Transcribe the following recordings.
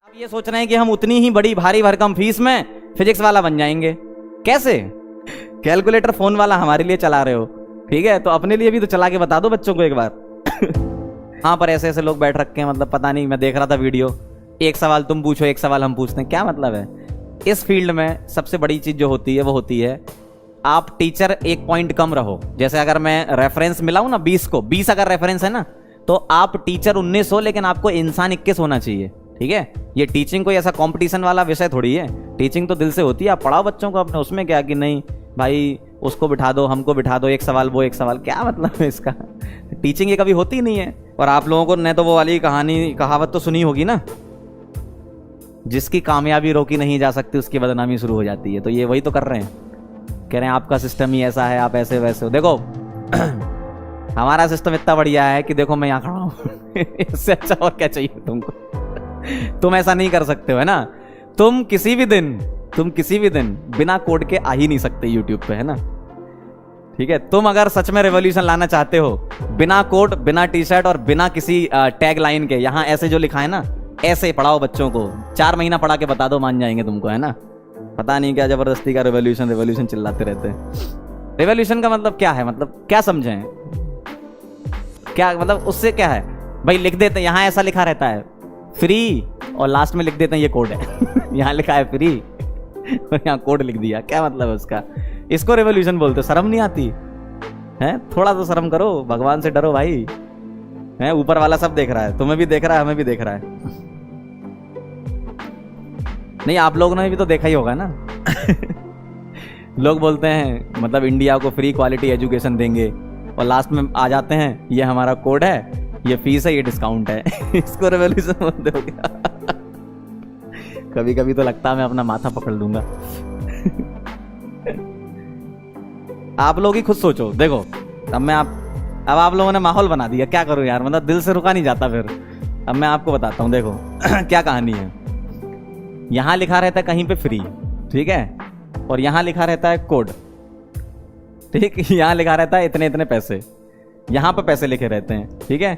अब ये सोच रहे हैं कि हम उतनी ही बड़ी भारी भरकम फीस में फिजिक्स वाला बन जाएंगे। कैसे? कैलकुलेटर फोन वाला हमारे लिए चला रहे हो, ठीक है, तो अपने लिए भी तो चला के बता दो बच्चों को एक बार। हाँ, पर ऐसे ऐसे लोग बैठ रखे हैं, मतलब पता नहीं, मैं देख रहा था वीडियो, एक सवाल तुम पूछो एक सवाल हम पूछते हैं, क्या मतलब है? इस फील्ड में सबसे बड़ी चीज जो होती है वो होती है आप टीचर एक पॉइंट कम रहो। जैसे अगर मैं रेफरेंस मिलाऊं ना 20 को, 20 अगर रेफरेंस है ना, तो आप टीचर 19 हो लेकिन आपको इंसान 21 होना चाहिए, ठीक है। ये टीचिंग कोई ऐसा कंपटीशन वाला विषय थोड़ी है, टीचिंग तो दिल से होती है। आप पढ़ाओ बच्चों को अपने, उसमें क्या कि नहीं भाई उसको बिठा दो हमको बिठा दो, एक सवाल वो एक सवाल, क्या मतलब है इसका? टीचिंग ये कभी होती नहीं है। और आप लोगों को न तो वो वाली कहानी कहावत तो सुनी होगी ना, जिसकी कामयाबी रोकी नहीं जा सकती उसकी बदनामी शुरू हो जाती है। तो ये वही तो कर रहे हैं, कह रहे हैं आपका सिस्टम ही ऐसा है, आप ऐसे वैसे हो। देखो हमारा सिस्टम इतना बढ़िया है कि देखो मैं यहाँ खड़ा हूँ इससे अच्छा और क्या चाहिए तुमको? तुम ऐसा नहीं कर सकते हो, है ना। तुम किसी भी दिन बिना कोड के आ ही नहीं सकते यूट्यूब पे, है ना, ठीक है। तुम अगर सच में रेवोल्यूशन लाना चाहते हो, बिना कोड, बिना टी शर्ट और बिना किसी टैग लाइन के, यहाँ ऐसे जो लिखा है ना ऐसे पढ़ाओ बच्चों को, 4 महीना पढ़ा के बता दो, मान जाएंगे तुमको, है ना। पता नहीं क्या जबरदस्ती का रेवोल्यूशन चिल्लाते रहते हैं। रेवोल्यूशन का मतलब क्या है, मतलब क्या समझें, क्या मतलब उससे क्या है भाई? लिख देते हैं, यहाँ ऐसा लिखा रहता है फ्री और लास्ट में लिख देते हैं ये कोड है। यहाँ लिखा है फ्री और यहाँ कोड लिख दिया, क्या मतलब है उसका? इसको रेवोल्यूशन बोलते? शर्म नहीं आती है? थोड़ा तो शर्म करो, भगवान से डरो भाई, है ऊपर वाला सब देख रहा है, तुम्हें भी देख रहा है, हमें भी देख रहा है। नहीं, आप लोगों ने भी तो देखा ही होगा ना। लोग बोलते हैं मतलब इंडिया को फ्री क्वालिटी एजुकेशन देंगे और लास्ट में आ जाते हैं ये हमारा कोड है, ये फीस है, ये डिस्काउंट है। इसको रेवोल्यूशन बोलते हो क्या? कभी कभी तो लगता है मैं अपना माथा पकड़ लूंगा। आप लोग ही खुद सोचो। देखो अब आप लोगों ने माहौल बना दिया, क्या करूं यार, मतलब दिल से रुका नहीं जाता फिर। अब मैं आपको बताता हूं, देखो क्या कहानी है। यहां लिखा रहता है कहीं पे फ्री, ठीक है, और यहां लिखा रहता है कोड, ठीक, यहां लिखा रहता है इतने इतने पैसे, यहां पे पैसे लिखे रहते हैं, ठीक है।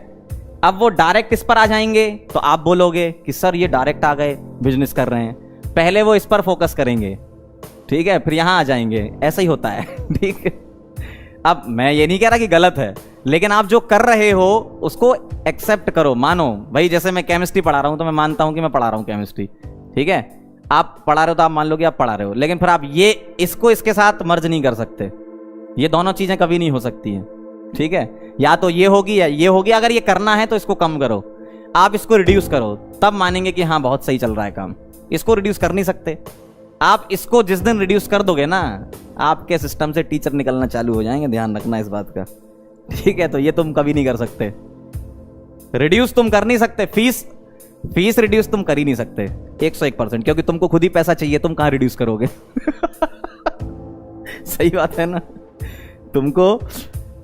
अब वो डायरेक्ट इस पर आ जाएंगे तो आप बोलोगे कि सर ये डायरेक्ट आ गए, बिजनेस कर रहे हैं। पहले वो इस पर फोकस करेंगे, ठीक है, फिर यहां आ जाएंगे, ऐसा ही होता है, ठीक है। अब मैं ये नहीं कह रहा कि गलत है, लेकिन आप जो कर रहे हो उसको एक्सेप्ट करो, मानो। भाई जैसे मैं केमिस्ट्री पढ़ा रहा हूं तो मैं मानता हूं कि मैं पढ़ा रहा हूं केमिस्ट्री, ठीक है। आप पढ़ा रहे हो तो आप मान लो कि आप पढ़ा रहे हो, लेकिन फिर आप ये इसको इसके साथ मर्ज नहीं कर सकते। ये दोनों चीजें कभी नहीं हो सकती हैं, ठीक है। या तो ये होगी या ये होगी। अगर ये करना है तो इसको कम करो, आप इसको रिड्यूस करो, तब मानेंगे कि हाँ बहुत सही चल रहा है काम। इसको रिड्यूस कर नहीं सकते आप। इसको जिस दिन रिड्यूस कर दोगे ना, आपके सिस्टम से टीचर निकलना चालू हो जाएंगे, ध्यान रखना इस बात का, ठीक है। तो ये तुम कभी नहीं कर सकते, रिड्यूस तुम कर नहीं सकते। फीस रिड्यूस तुम कर ही नहीं सकते 101%, क्योंकि तुमको खुद ही पैसा चाहिए, तुम कहां रिड्यूस करोगे? सही बात है ना।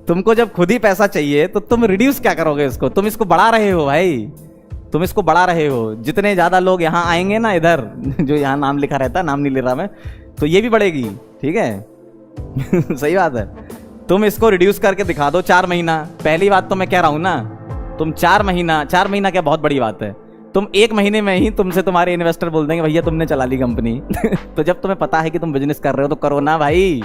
तुमको जब खुद ही पैसा चाहिए तो तुम रिड्यूस क्या करोगे इसको? तुम इसको बढ़ा रहे हो भाई, तुम इसको बढ़ा रहे हो। जितने ज्यादा लोग यहाँ आएंगे ना, इधर जो यहाँ नाम लिखा रहता है, नाम नहीं ले रहा मैं, तो ये भी बढ़ेगी, ठीक है। सही बात है। तुम इसको रिड्यूस करके दिखा दो 4 महीना। पहली बात तो मैं कह रहा हूं ना, तुम 4 महीना क्या बहुत बड़ी बात है। तुम 1 महीने में ही तुमसे तुम्हारे इन्वेस्टर बोल देंगे भैया तुमने चला ली कंपनी। तो जब तुम्हें पता है कि तुम बिजनेस कर रहे हो तो करो ना भाई,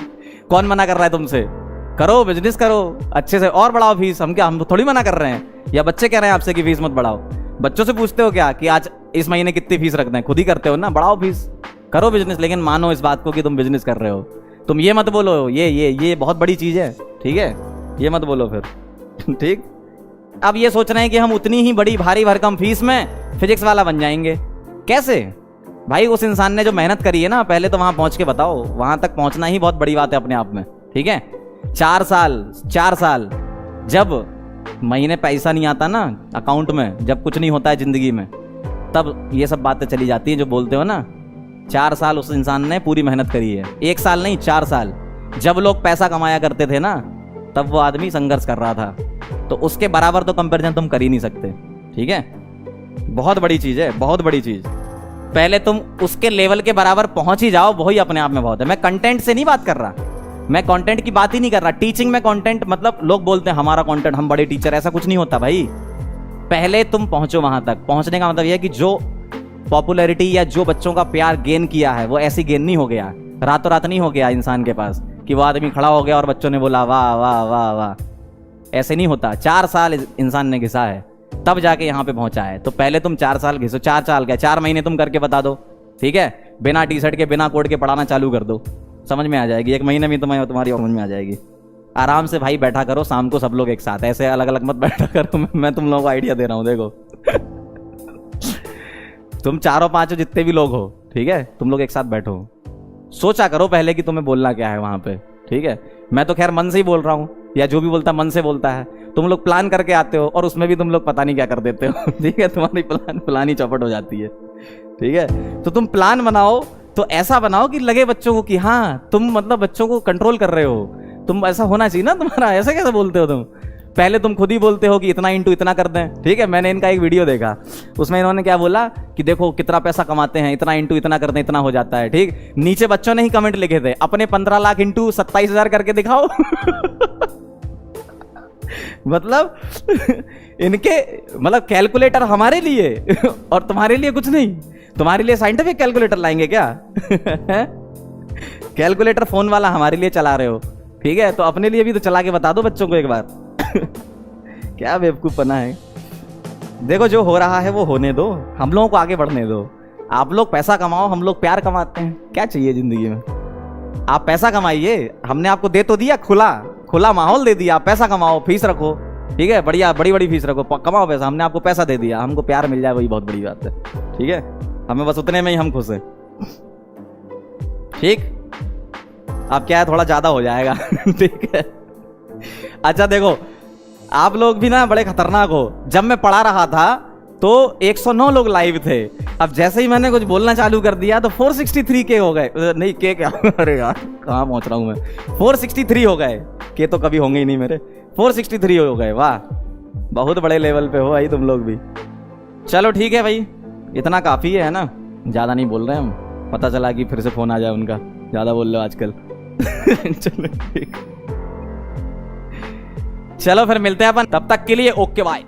कौन मना कर रहा है तुमसे? करो, बिजनेस करो अच्छे से और बढ़ाओ फीस। हम थोड़ी मना कर रहे हैं, या बच्चे कह रहे हैं आपसे कि फीस मत बढ़ाओ। बच्चों से पूछते हो क्या कि आज इस महीने कितनी फीस रखते हैं? खुद ही करते हो ना, बढ़ाओ फीस, करो बिजनेस, लेकिन मानो इस बात को कि तुम बिजनेस कर रहे हो। तुम ये मत बोलो ये बहुत बड़ी चीज है, ठीक है, ये मत बोलो फिर। ठीक। अब ये सोच रहे हैं कि हम उतनी ही बड़ी भारी भरकम फीस में फिजिक्स वाला बन जाएंगे। कैसे भाई? उस इंसान ने जो मेहनत करी है ना, पहले तो वहां पहुंच के बताओ। वहां तक पहुंचना ही बहुत बड़ी बात है अपने आप में, ठीक है। 4 साल जब महीने पैसा नहीं आता ना अकाउंट में, जब कुछ नहीं होता है जिंदगी में, तब ये सब बातें चली जाती हैं जो बोलते हो ना। 4 साल उस इंसान ने पूरी मेहनत करी है, 1 साल नहीं 4 साल। जब लोग पैसा कमाया करते थे ना, तब वो आदमी संघर्ष कर रहा था। तो उसके बराबर तो कंपैरिजन तुम कर ही नहीं सकते, ठीक है। बहुत बड़ी चीज है, बहुत बड़ी चीज। पहले तुम उसके लेवल के बराबर पहुंच ही जाओ, वही अपने आप में बहुत है। मैं कंटेंट से नहीं बात कर रहा, मैं कंटेंट की बात ही नहीं कर रहा। टीचिंग में कंटेंट मतलब लोग बोलते हैं हमारा कंटेंट, हम बड़े टीचर, ऐसा कुछ नहीं होता भाई। पहले तुम पहुंचो वहां तक। पहुंचने का मतलब यह है कि जो पॉपुलैरिटी या जो बच्चों का प्यार गेन किया है वो ऐसी गेन नहीं हो गया, रातों रात नहीं हो गया इंसान के पास कि वो आदमी खड़ा हो गया और बच्चों ने बोला वाह वाह वाह वाह। ऐसे नहीं होता। 4 साल इंसान ने घिसा है तब जाके यहाँ पे पहुंचा है। तो पहले तुम 4 साल घिसो, 4 साल क्या 4 महीने तुम करके बता दो, ठीक है, बिना टी शर्ट के बिना कोट के पढ़ाना चालू कर दो, समझ में आ जाएगी। 1 महीने में तुम्हारी समझ में आ जाएगी। आराम से भाई बैठा करो शाम को सब लोग एक साथ, ऐसे अलग अलग मत बैठा करो। मैं तुम लोगों को आइडिया दे रहा हूँ, देखो तुम 4-5 जितने भी लोग हो, ठीक है, तुम लोग एक साथ बैठो, सोचा करो पहले कि तुम्हें बोलना क्या है वहां पे, ठीक है। मैं तो खैर मन से ही बोल रहा हूँ, या जो भी बोलता मन से बोलता है। तुम लोग प्लान करके आते हो और उसमें भी तुम लोग पता नहीं क्या कर देते हो, ठीक है, तुम्हारी प्लान ही चौपट हो जाती है, ठीक है। तो तुम प्लान बनाओ तो ऐसा बनाओ कि लगे बच्चों को कि हाँ तुम मतलब बच्चों को कंट्रोल कर रहे हो, तुम ऐसा होना चाहिए ना तुम्हारा। ऐसा कैसे बोलते हो तुम? पहले तुम खुद ही बोलते हो कि इतना इंटू इतना कर दें, ठीक है। मैंने इनका एक वीडियो देखा, उसमें इन्होंने क्या बोला कि देखो कितना पैसा कमाते हैं, इतना इंटू इतना कर दें इतना हो जाता है, ठीक। नीचे बच्चों ने ही कमेंट लिखे थे अपने 15 लाख इंटू 27,000 करके दिखाओ। मतलब इनके मतलब कैलकुलेटर हमारे लिए और तुम्हारे लिए कुछ नहीं। तुम्हारे लिए साइंटिफिक कैलकुलेटर लाएंगे क्या? कैलकुलेटर फोन वाला हमारे लिए चला रहे हो, ठीक है, तो अपने लिए भी तो चला के बता दो बच्चों को एक बार। क्या बेवकूफपना है। देखो जो हो रहा है वो होने दो, हम लोगों को आगे बढ़ने दो। आप लोग पैसा कमाओ, हम लोग प्यार कमाते हैं। क्या चाहिए जिंदगी में? आप पैसा कमाइए, हमने आपको दे तो दिया, खुला माहौल दे दिया। आप पैसा कमाओ, फीस रखो, ठीक है, बढ़िया बड़ी फीस रखो, कमाओ पैसा। हमने आपको पैसा दे दिया, हमको प्यार मिल जाए वही बहुत बड़ी बात है, ठीक है। हमें बस उतने में ही हम खुश हैं, ठीक। अब क्या है थोड़ा ज्यादा हो जाएगा, ठीक है। अच्छा देखो आप लोग भी ना बड़े खतरनाक हो। जब मैं पढ़ा रहा था तो 109 लोग लाइव थे, अब जैसे ही मैंने कुछ बोलना चालू कर दिया तो 463 के हो गए। नहीं के क्या, अरे यार कहाँ पहुंच रहा हूं मैं। 463 हो गए, के तो कभी होंगे ही नहीं मेरे। 463 हो गए, वाह बहुत बड़े लेवल पे हो भाई तुम लोग भी। चलो ठीक है भाई, इतना काफी है ना, ज्यादा नहीं बोल रहे हम। पता चला कि फिर से फोन आ जाए उनका, ज्यादा बोल रहे हो आजकल। चलो ठीक, चलो फिर मिलते हैं अपन, तब तक के लिए ओके बाय।